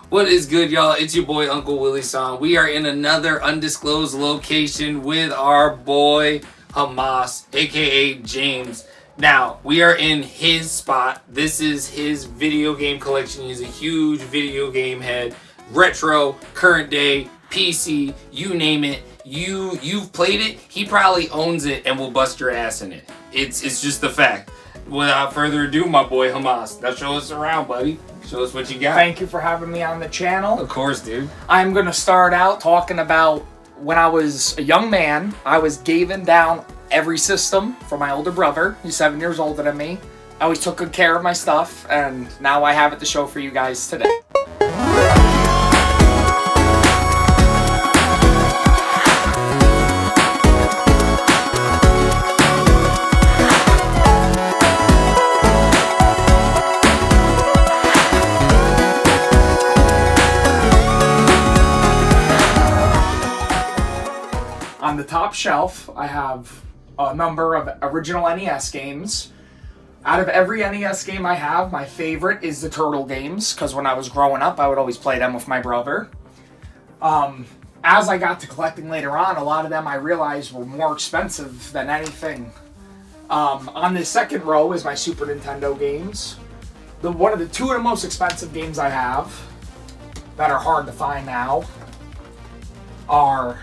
What is good, y'all? It's your boy, Uncle Willie Son. We are in another undisclosed location with our boy, Hamas, aka James. Now, we are in his spot. This is his video game collection. He's a huge video game head. Retro, current day, PC, you name it. You've played it, he probably owns it and will bust your ass in it. It's just the fact. Without further ado, my boy Hamas. Now show us around, buddy. Show us what you got. Thank you for having me on the channel. Of course, dude. I'm going to start out talking about when I was a young man. I was gaving down every system for my older brother. He's 7 years older than me. I always took good care of my stuff, and now I have it to show for you guys today. On the top shelf, I have a number of original NES games. Out of every NES game I have, my favorite is the Turtle games, because when I was growing up, I would always play them with my brother. As I got to collecting later on, a lot of them I realized were more expensive than anything. On the second row is my Super Nintendo games. Two of the most expensive games I have that are hard to find now are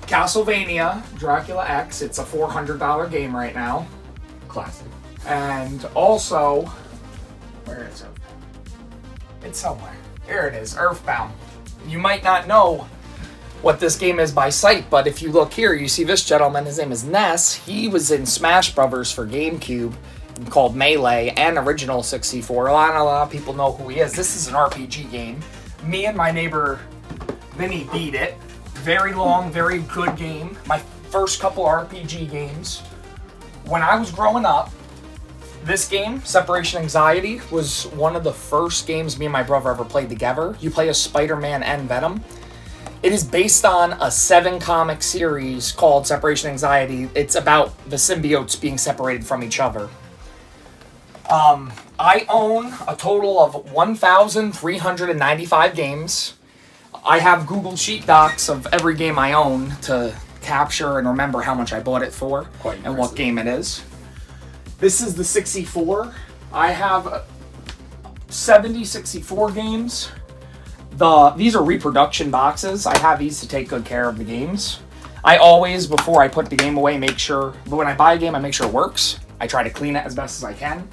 Castlevania Dracula X. It's a $400 game right now. Classic. And also, where is it? It's somewhere. Here it is, Earthbound. You might not know what this game is by sight, but if you look here, you see this gentleman. His name is Ness. He was in Smash Brothers for GameCube called Melee and original 64. A lot of people know who he is. This is an RPG game. Me and my neighbor Vinny beat it. Very long, very good game. My first couple RPG games. When I was growing up, this game, Separation Anxiety, was one of the first games me and my brother ever played together. You play as Spider-Man and Venom. It is based on a 7-comic series called Separation Anxiety. It's about the symbiotes being separated from each other. I own a total of 1,395 games. I have Google Sheet Docs of every game I own to capture and remember how much I bought it for and what game it is. This is the 64. I have 70 64 games. These are reproduction boxes. I have these to take good care of the games. I always, before I put the game away, when I buy a game, I make sure it works. I try to clean it as best as I can.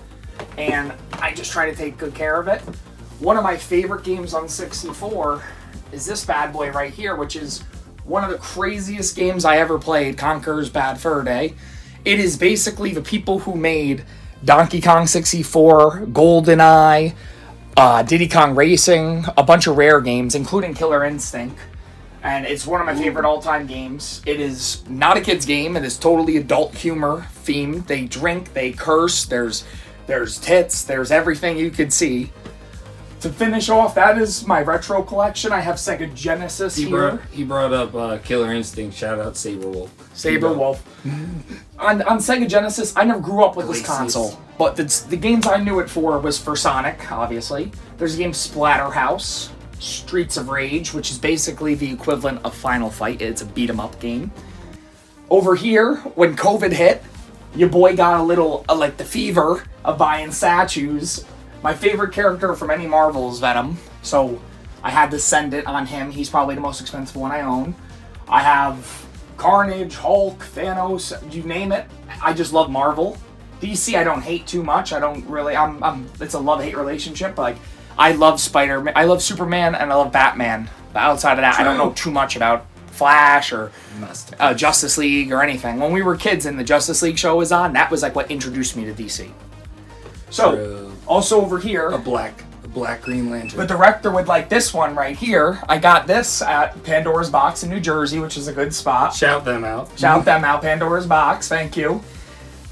And I just try to take good care of it. One of my favorite games on 64 is this bad boy right here, which is one of the craziest games I ever played, Conker's Bad Fur Day. It is basically the people who made Donkey Kong 64, GoldenEye, Diddy Kong Racing, a bunch of rare games, including Killer Instinct. And it's one of my favorite all-time games. It is not a kid's game. It is totally adult humor themed. They drink, they curse, there's tits, there's everything you could see. To finish off, that is my retro collection. I have Sega Genesis here. He brought up Killer Instinct. Shout out Saberwolf. Saberwolf. on Sega Genesis, I never grew up with this console, but the games I knew it for was for Sonic, obviously. There's a game Splatterhouse, Streets of Rage, which is basically the equivalent of Final Fight. It's a beat-em-up game. Over here, when COVID hit, your boy got a little, like the fever of buying statues. My favorite character from any Marvel is Venom, so I had to send it on him. He's probably the most expensive one I own. I have Carnage, Hulk, Thanos, you name it. I just love Marvel. DC I don't hate too much. I don't really, it's a love-hate relationship. Like, I love Spider-Man, I love Superman, and I love Batman. But outside of that, I don't know too much about Flash or Justice League or anything. When we were kids and the Justice League show was on, that was like what introduced me to DC. So, also over here, a black Green Lantern. The director would like this one right here. I got this at Pandora's Box in New Jersey, which is a good spot. Shout them out. Shout them out, Pandora's Box. Thank you.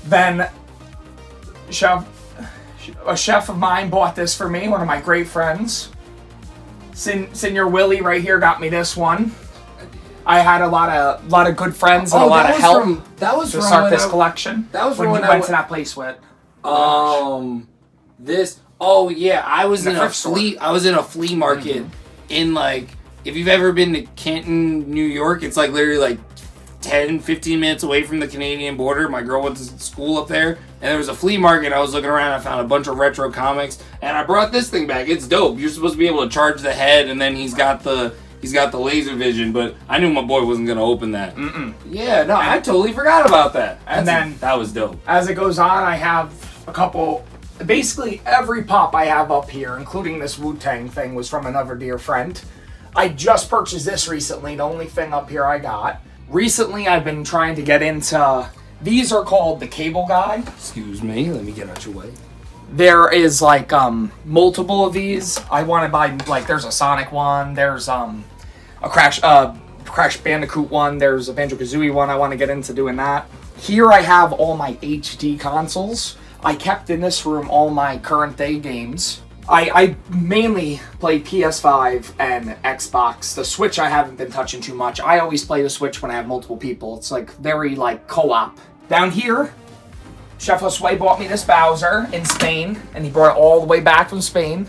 Then, a chef of mine bought this for me, one of my great friends. Senior Willie right here got me this one. I had a lot of good friends and a lot of help that was to start this collection. That was when you went to that place with. This. Oh yeah, I was in a thrift store. flea market in like, if you've ever been to Canton, New York, it's like literally like 10, 15 minutes away from the Canadian border. My girl went to school up there, and there was a flea market. I was looking around, I found a bunch of retro comics, and I brought this thing back. It's dope. You're supposed to be able to charge the head, and then he's got the laser vision, but I knew my boy wasn't gonna open that. Yeah, no, I totally forgot about that. That was dope. As it goes on, I have a couple. Basically, every pop I have up here, including this Wu-Tang thing, was from another dear friend. I just purchased this recently, the only thing up here I got. Recently, I've been trying to get into... These are called the Cable Guy. Excuse me, let me get out your way. There is, like, multiple of these. I want to buy, like, there's a Sonic one, there's, a Crash Bandicoot one, there's a Banjo-Kazooie one. I want to get into doing that. Here I have all my HD consoles. I kept in this room all my current day games. I mainly play PS5 and Xbox. The Switch I haven't been touching too much. I always play the Switch when I have multiple people. It's like very like co-op. Down here, Chef Josue bought me this Bowser in Spain, and he brought it all the way back from Spain.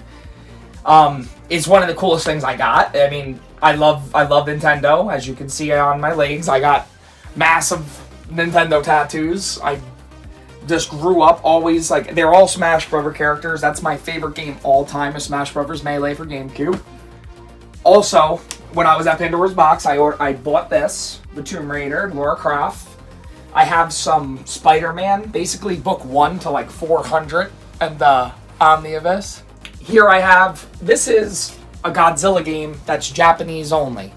It's one of the coolest things I got. I mean, I love Nintendo. As you can see on my legs, I got massive Nintendo tattoos. I just grew up always, like, they're all Smash Brothers characters. That's my favorite game all time, is Smash Brothers Melee for GameCube. Also, when I was at Pandora's Box, I bought this, the Tomb Raider, Lara Croft. I have some Spider-Man, basically book 1 to like 400, and the Omniverse. Here I have, this is a Godzilla game that's Japanese only.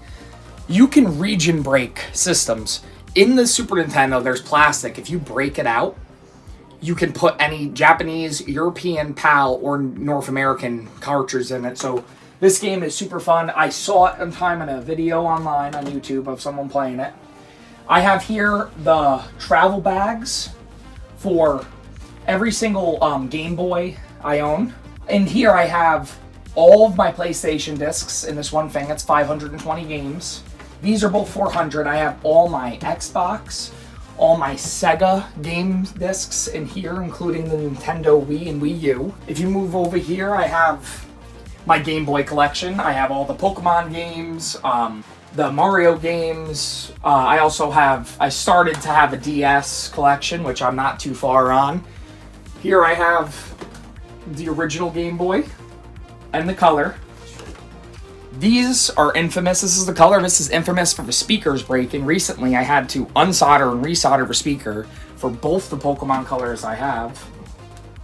You can region break systems. In the Super Nintendo, there's plastic. If you break it out, you can put any Japanese, European, PAL, or North American cartridge in it. So this game is super fun. I saw it in time in a video online on YouTube of someone playing it. I have here the travel bags for every single Game Boy I own. And here I have all of my PlayStation discs in this one thing. It's 520 games. These are both 400. I have all my Xbox, all my Sega game discs in here, including the Nintendo Wii and Wii U. If you move over here, I have my Game Boy collection. I have all the Pokemon games, the Mario games. I started to have a DS collection, which I'm not too far on. Here I have the original Game Boy and the color. These are infamous. This is the color. This is infamous for the speakers breaking. Recently, I had to unsolder and resolder the speaker for both the Pokemon colors I have.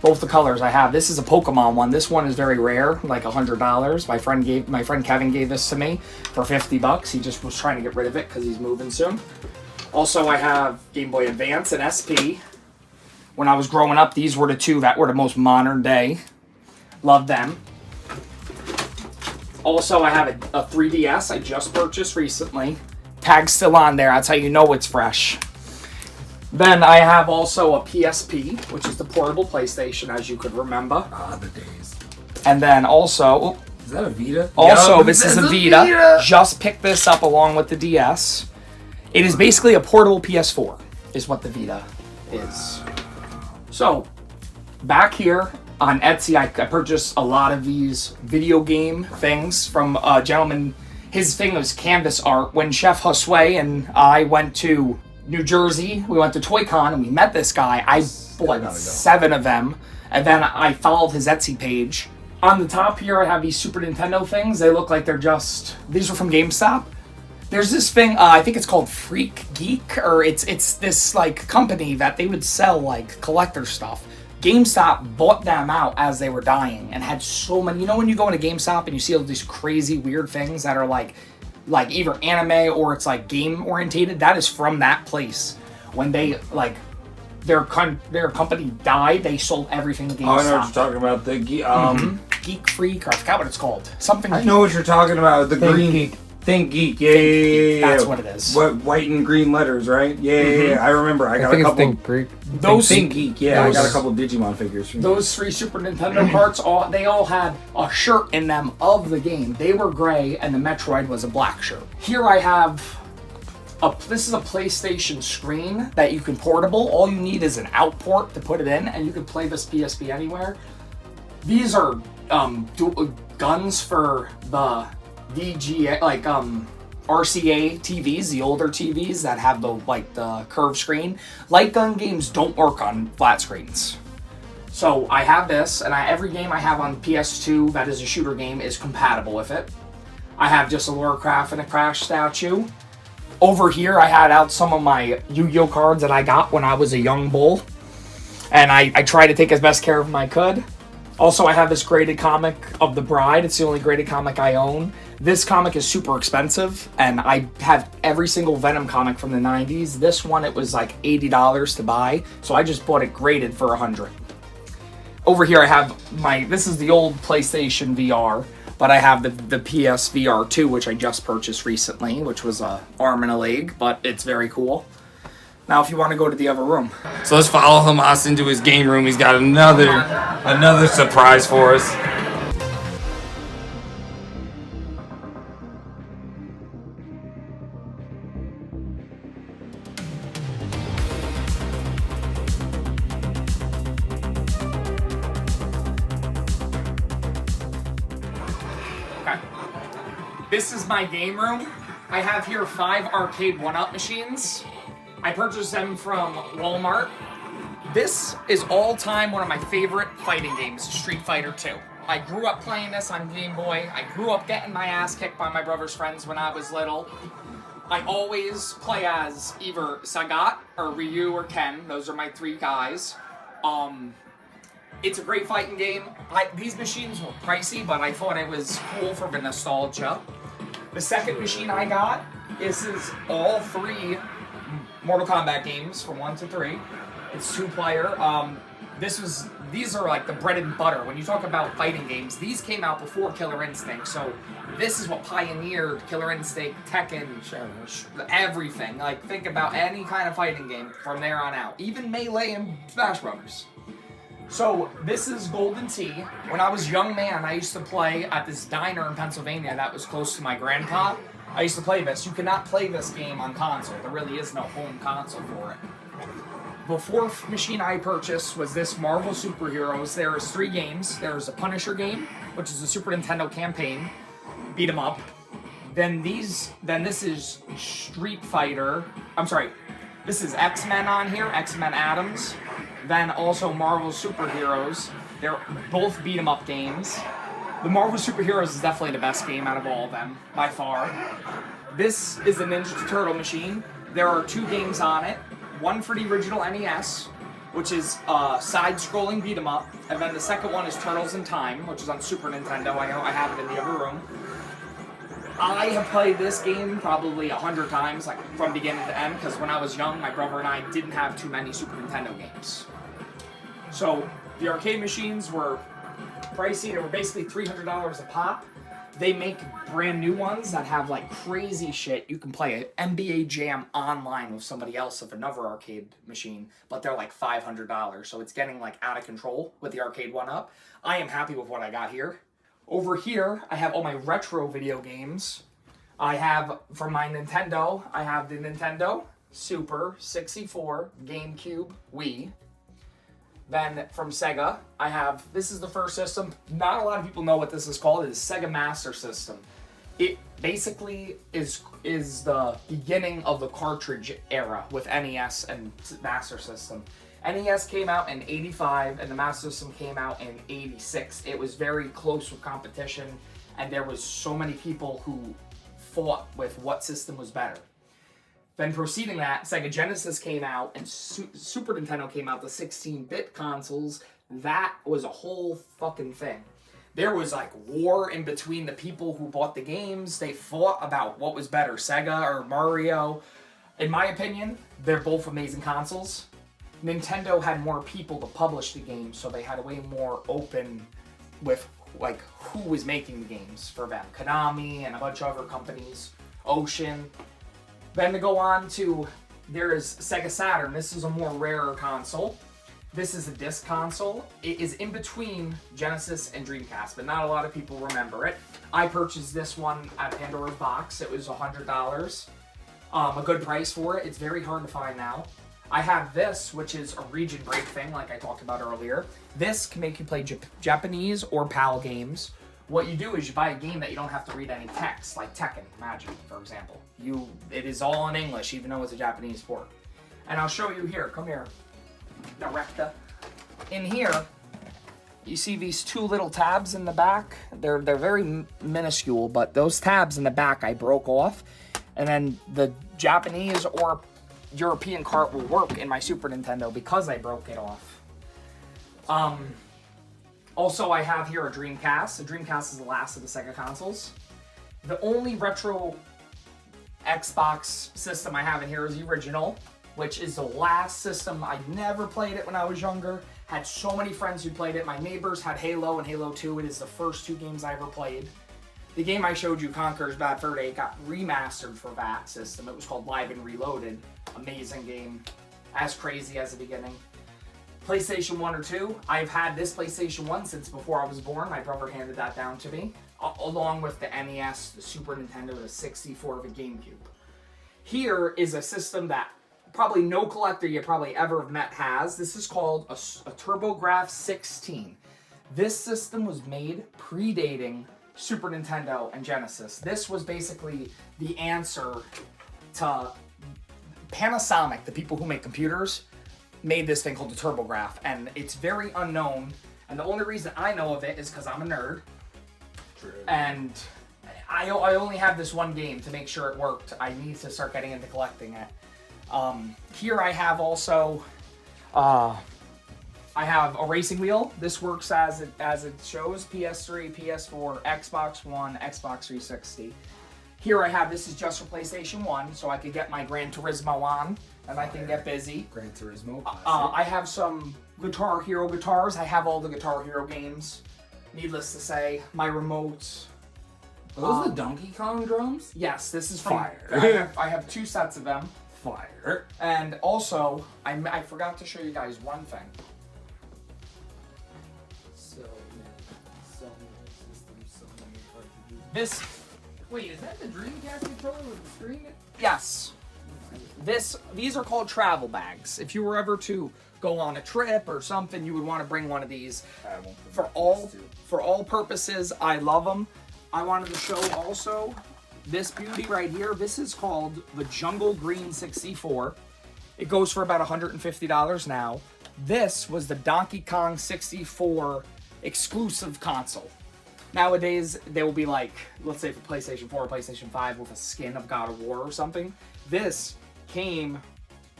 Both the colors I have. This is a Pokemon one. This one is very rare, like $100. My friend Kevin gave this to me for $50. He just was trying to get rid of it because he's moving soon. Also, I have Game Boy Advance and SP. When I was growing up, these were the two that were the most modern day. Love them. Also, I have a 3DS I just purchased recently. Tag's still on there. That's how you know it's fresh. Then I have also a PSP, which is the portable PlayStation, as you could remember. Ah, the days. And then also... Is that a Vita? Also, this is a Vita. Just picked this up along with the DS. It is basically a portable PS4, is what the Vita is. So, back here on Etsy, I purchased a lot of these video game things from a gentleman. His thing was canvas art. When Chef Josue and I went to New Jersey, we went to ToyCon and we met this guy. I bought 7 of them, and then I followed his Etsy page. On the top here, I have these Super Nintendo things. They look like they're just... These are from GameStop. There's this thing, I think it's called Freak Geek, or it's this like company that they would sell like collector stuff. GameStop bought them out as they were dying and had so many. You know when you go into GameStop and you see all these crazy weird things that are like either anime or it's like game orientated? That is from that place. When they like their company died, they sold everything to GameStop. Oh, I know what you're talking about. The Geek Freak, or I forgot what it's called. Something. I know what you're talking about. The green Geek. Think Geek. Yeah. That's what it is. White and green letters, right? Yeah. I remember. I got a couple. Think Greek. Think Geek. Yeah, I got a couple Digimon figures from those 3 Super Nintendo carts. They all had a shirt in them of the game. They were gray, and the Metroid was a black shirt. Here I have this is a PlayStation screen that you can portable. All you need is an out port to put it in, and you can play this PSP anywhere. These are guns for the VGA, like RCA TVs, the older TVs that have the curved screen. Light gun games don't work on flat screens. So I have this, and every game I have on PS2 that is a shooter game is compatible with it. I have just a Lara Croft and a Crash statue. Over here I had out some of my Yu-Gi-Oh cards that I got when I was a young bull. And I tried to take as best care of them I could. Also, I have this graded comic of The Bride. It's the only graded comic I own. This comic is super expensive, and I have every single Venom comic from the 90s. This one, it was like $80 to buy, so I just bought it graded for $100. Over here, I have this is the old PlayStation VR, but I have the PS VR 2, which I just purchased recently, which was a arm and a leg, but it's very cool. Now, if you want to go to the other room. So let's follow Hamas into his game room. He's got another surprise for us. Okay. This is my game room. I have here 5 arcade 1-up machines. I purchased them from Walmart. This is all-time one of my favorite fighting games, Street Fighter 2. I grew up playing this on Game Boy. I grew up getting my ass kicked by my brother's friends when I was little. I always play as either Sagat or Ryu or Ken. Those are my 3 guys. It's a great fighting game. These machines were pricey, but I thought it was cool for the nostalgia. The second machine I got, this is all 3 Mortal Kombat games from 1 to 3. It's 2-player. These are like the bread and butter. When you talk about fighting games, these came out before Killer Instinct, so this is what pioneered Killer Instinct, Tekken, everything. Like, think about any kind of fighting game from there on out. Even Melee and Smash Brothers. So, this is Golden Tee. When I was a young man, I used to play at this diner in Pennsylvania that was close to my grandpa. I used to play this. You cannot play this game on console. There really is no home console for it. The fourth machine I purchased was this Marvel Superheroes. There is 3 games. There is a Punisher game, which is a Super Nintendo campaign, beat 'em up. Then this is Street Fighter. I'm sorry, this is X-Men on here, X-Men Atoms. Then also Marvel Superheroes. They're both beat 'em up games. The Marvel Superheroes is definitely the best game out of all of them, by far. This is a Ninja Turtle machine. There are 2 games on it. One for the original NES, which is side-scrolling beat-em-up, and then the second one is Turtles in Time, which is on Super Nintendo. I have it in the other room. I have played this game probably 100 times, like from beginning to end, because when I was young, my brother and I didn't have too many Super Nintendo games. So the arcade machines were pricey. They were basically $300 a pop. They make brand new ones that have like crazy shit. You can play an NBA Jam online with somebody else with another arcade machine, but they're like $500. So it's getting like out of control with the arcade 1-up. I am happy with what I got here. Over here, I have all my retro video games. I have, from my Nintendo, I have the Nintendo, Super, 64, GameCube, Wii. Then from Sega, I have, this is the first system. Not a lot of people know what this is called. It is Sega Master System. It basically is the beginning of the cartridge era with NES and Master System. NES came out in '85 and the Master System came out in '86. It was very close with competition, and there was so many people who fought with what system was better. Then proceeding that, Sega Genesis came out, and Super Nintendo came out, the 16-bit consoles. That was a whole fucking thing. There was like war in between the people who bought the games. They fought about what was better, Sega or Mario. In my opinion, they're both amazing consoles. Nintendo had more people to publish the games, so they had a way more open with like who was making the games for them. Konami and a bunch of other companies, Ocean. Then to go on to, there is Sega Saturn. This is a more rarer console. This is a disc console. It is in between Genesis and Dreamcast, but not a lot of people remember it. I purchased this one at Pandora's Box. It was $100. A good price for it. It's very hard to find now. I have this, which is a region break thing, like I talked about earlier. This can make you play Japanese or PAL games. What you do is you buy a game that you don't have to read any text, like Tekken, Magic, for example. It is all in English, even though it's a Japanese port. And I'll show you here. Come here, Directa. In here, you see these two little tabs in the back. They're very minuscule, but those tabs in the back I broke off, and then the Japanese or European cart will work in my Super Nintendo because I broke it off. Also, I have here a Dreamcast. The Dreamcast is the last of the Sega consoles. The only retro Xbox system I have in here is the original, which is the last system. I never played it when I was younger. Had so many friends who played it. My neighbors had Halo and Halo 2. It is the first 2 games I ever played. The game I showed you, Conker's Bad Fur Day, got remastered for that system. It was called Live and Reloaded. Amazing game. As crazy as the beginning. PlayStation 1 or 2. I've had this PlayStation 1 since before I was born. My brother handed that down to me. Along with the NES, the Super Nintendo, the 64, the GameCube. Here is a system that probably no collector you probably ever have met has. This is called a TurboGrafx 16. This system was made predating Super Nintendo and Genesis. This was basically the answer to Panasonic, the people who make computers, made this thing called the TurboGrafx, and it's very unknown. And the only reason I know of it is because I'm a nerd. True. And I only have this one game to make sure it worked. I need to start getting into collecting it. Here I have also, I have a racing wheel. This works as it shows: PS3, PS4, Xbox One, Xbox 360. Here I have, this is just for PlayStation 1, so I could get my Gran Turismo on, and I can get busy. Gran Turismo. I have some Guitar Hero guitars. I have all the Guitar Hero games. Needless to say, my remotes. Are those the Donkey Kong drums? Yes, this is from, Fire. I have 2 sets of them. Fire. And also, I forgot to show you guys one thing. So many systems, so many cartridges. This, Wait, is that the Dreamcast controller with the screen? yes. These are called travel bags. If you were ever to go on a trip or something, you would want to bring one of these. For all purposes, I love them. I wanted to show also this beauty right here. This is called the Jungle Green 64. It goes for about $150 now. This was the Donkey Kong 64 exclusive console. Nowadays, they will be like, let's say for PlayStation 4 or PlayStation 5 with a skin of God of War or something. This came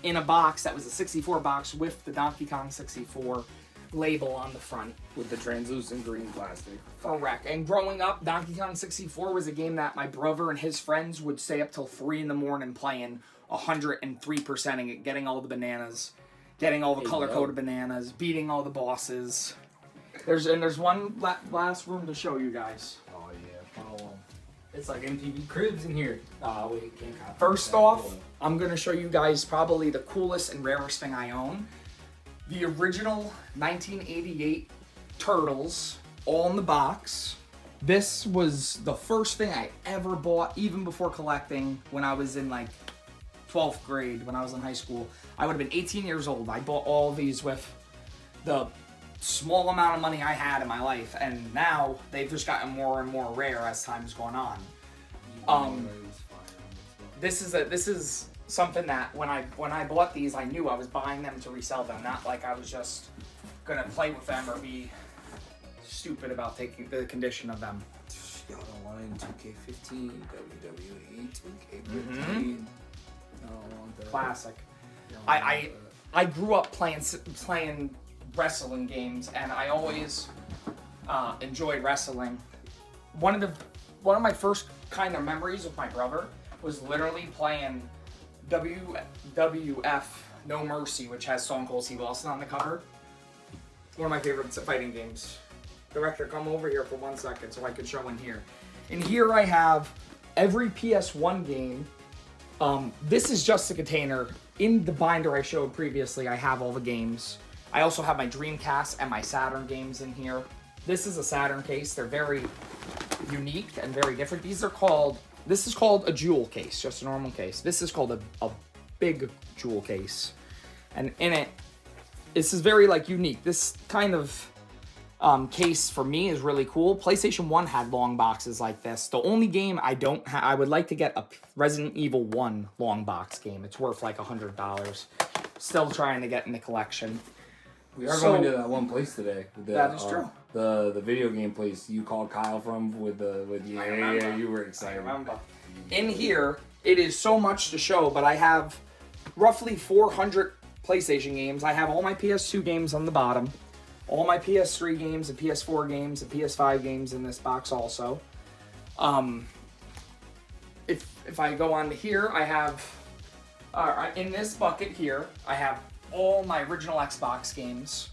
in a box that was a 64 box with the Donkey Kong 64 label on the front. With the translucent green plastic. Correct. And growing up, Donkey Kong 64 was a game that my brother and his friends would stay up till 3 in the morning playing 103%ing it, getting all the bananas, getting all the color-coded bananas, beating all the bosses. There's one last room to show you guys. Oh yeah, follow 'em. It's like MTV Cribs in here. Wait, can't copy. First off, I'm going to show you guys probably the coolest and rarest thing I own. The original 1988 Turtles, all in the box. This was the first thing I ever bought, even before collecting, when I was in like 12th grade, when I was in high school. I would have been 18 years old. I bought all these with the small amount of money I had in my life, and now they've just gotten more and more rare as time's gone on. This is something that when I bought these, I knew I was buying them to resell them, not like I was just gonna play with them or be stupid about taking the condition of them. Y'all don't want 2K15, WWE, 2K15. I don't want that. Classic. I grew up playing wrestling games, and I always enjoyed wrestling. One of my first kind of memories with my brother was literally playing WWF No Mercy, which has Stone Cold Steve Austin on the cover. One of my favorite fighting games. Director, come over here for 1 second so I could show in here. In here I have every PS1 game. This is just a container. In the binder I showed previously, I have all the games. I also have my Dreamcast and my Saturn games in here. This is a Saturn case. They're very unique and very different. This is called a jewel case, just a normal case. This is called a big jewel case. And in it, this is very like unique. This kind of case for me is really cool. PlayStation 1 had long boxes like this. The only game I would like to get a Resident Evil 1 long box game. It's worth like $100. Still trying to get in the collection. We are going to that one place today. That is true. The video game place you called Kyle from with yeah, you were excited. I remember. In here, it is so much to show, but I have roughly 400 PlayStation games. I have all my PS2 games on the bottom, all my PS3 games and PS4 games and PS5 games in this box also. If I go on to here, I have in this bucket here, I have all my original Xbox games.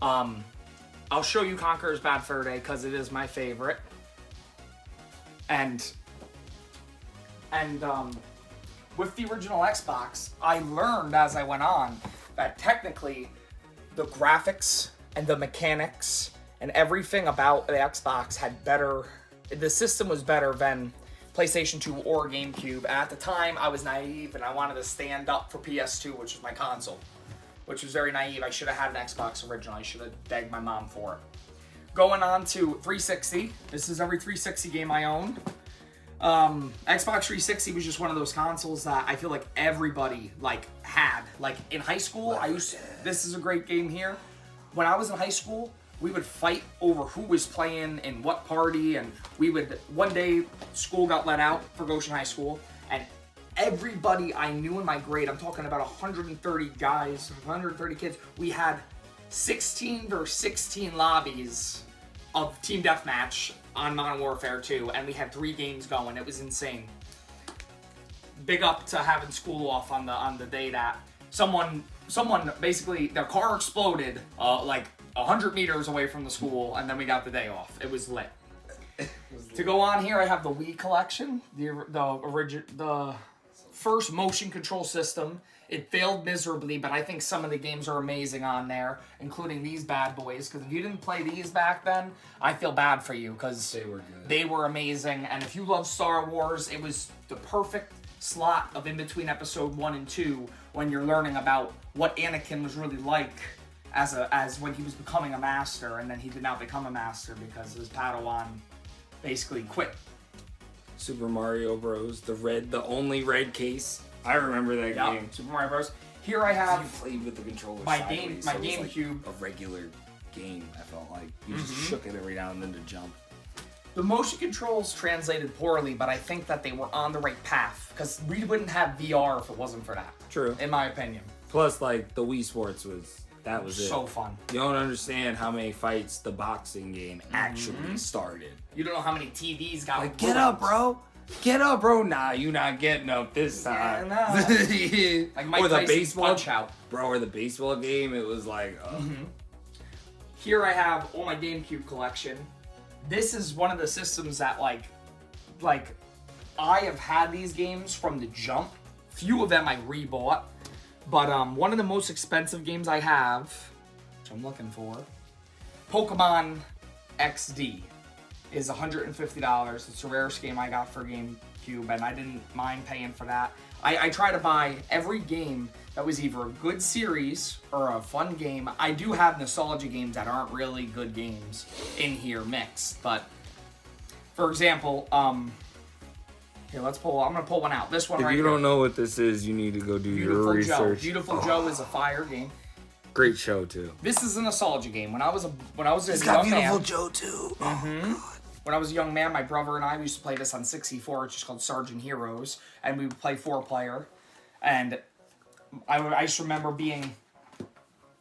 I'll show you Conker's Bad Fur Day because it is my favorite. And with the original Xbox, I learned as I went on that technically the graphics and the mechanics and everything about the Xbox had the system was better than PlayStation 2 or GameCube. At the time, I was naive and I wanted to stand up for PS2, which was my console, which was very naive. I should have had an Xbox original. I should have begged my mom for it. Going on to 360. This is every 360 game I owned. Xbox 360 was just one of those consoles that I feel like everybody had. Like in high school, this is a great game here. When I was in high school, we would fight over who was playing in what party, and one day school got let out for Goshen High School, and everybody I knew in my grade, I'm talking about 130 guys, 130 kids, we had 16 versus 16 lobbies of Team Deathmatch on Modern Warfare 2, and we had 3 games going. It was insane. Big up to having school off on the day that someone basically, their car exploded like 100 meters away from the school, and then we got the day off. It was lit. To go on here, I have the Wii collection, the first motion control system. It failed miserably, but I think some of the games are amazing on there, including these bad boys, because if you didn't play these back then, I feel bad for you, because they were amazing, and if you love Star Wars, it was the perfect slot of in between episode 1 and 2 when you're learning about what Anakin was really like as when he was becoming a master, and then he did not become a master because his Padawan basically quit. Super Mario Bros. The only red case. I remember that game. Super Mario Bros. Here I have. You played with the controller. My GameCube. Like a regular game. I felt like you just shook it every now and then to jump. The motion controls translated poorly, but I think that they were on the right path, because we wouldn't have VR if it wasn't for that. True. In my opinion. Plus, like, the Wii Sports was it. So fun. You don't understand how many fights the boxing game actually started. You don't know how many TVs got. Like, get up, bro. Get up, bro. Nah, you not getting up this time. Yeah, nah. Like Mike or the Tyson's baseball Punch Out. Bro, or the baseball game, it was like, Here I have all my GameCube collection. This is one of the systems that like I have had these games from the jump. Few of them I rebought, but one of the most expensive games I have, which I'm looking for, Pokemon XD, is $150. It's the rarest game I got for GameCube, and I didn't mind paying for that. I try to buy every game that was either a good series or a fun game. I do have nostalgia games that aren't really good games in here mixed, but for example, here, I'm gonna pull one out. This one right here. If you don't know what this is, you need to go do your research. Beautiful Joe is a fire game. Great show too. This is a nostalgia game. When I was a it's young got Beautiful man, Joe too. when I was a young man, my brother and I used to play this on 64, which is called Sergeant Heroes, and we would play 4-player. And I just remember being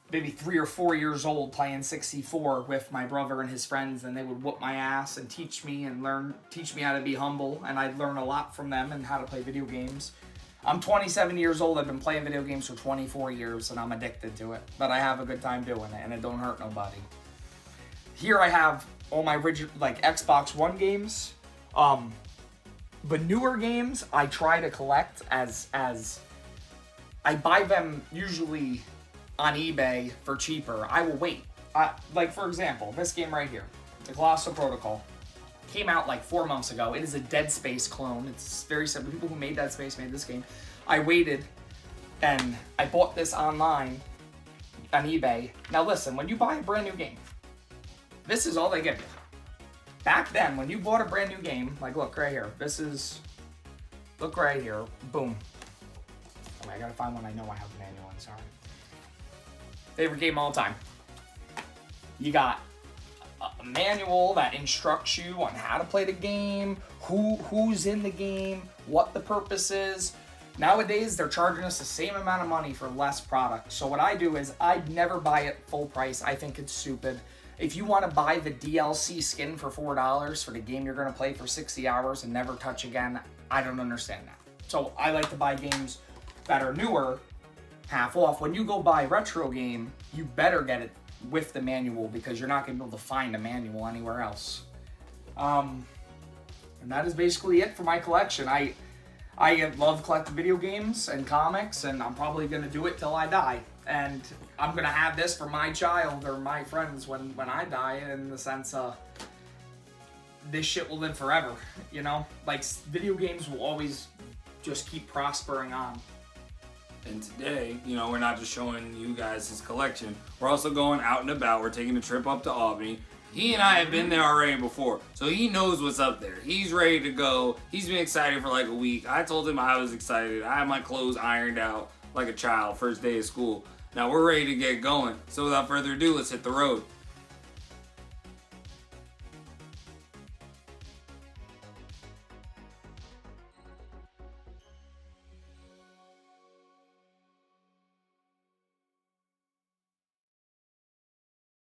maybe 3 or 4 years old playing 64 with my brother and his friends, and they would whoop my ass and teach me how to be humble, and I'd learn a lot from them and how to play video games. I'm 27 years old. I've been playing video games for 24 years, and I'm addicted to it. But I have a good time doing it, and it don't hurt nobody. Here I have all my original, like, Xbox One games. The newer games I try to collect as I buy them usually on eBay for cheaper. I will wait. Like, for example, this game right here, the Colossal Protocol, came out like 4 months ago. It is a Dead Space clone. It's very simple. People who made Dead Space made this game. I waited And I bought this online on eBay. Now listen, when you buy a brand new game, this is all they give you. Back then, when you bought a brand new game, like look right here, look right here, boom. Oh, I gotta find one I know I have the manual in, sorry. Favorite game of all time. You got a manual that instructs you on how to play the game, who's in the game, what the purpose is. Nowadays, they're charging us the same amount of money for less product. So what I do is I'd never buy it full price. I think it's stupid. If you want to buy the DLC skin for $4 for the game you're going to play for 60 hours and never touch again, I don't understand that. So I like to buy games that are newer, half off. When you go buy a retro game, you better get it with the manual because you're not going to be able to find a manual anywhere else. And that is basically it for my collection. I love collecting video games and comics, and I'm probably going to do it till I die. And I'm going to have this for my child or my friends when I die, in the sense of this shit will live forever, you know? Like, video games will always just keep prospering on. And today, you know, we're not just showing you guys his collection. We're also going out and about. We're taking a trip up to Albany. He and I have been there already before, so he knows what's up there. He's ready to go. He's been excited for like a week. I told him I was excited. I had my clothes ironed out like a child, first day of school. Now we're ready to get going. So without further ado, let's hit the road.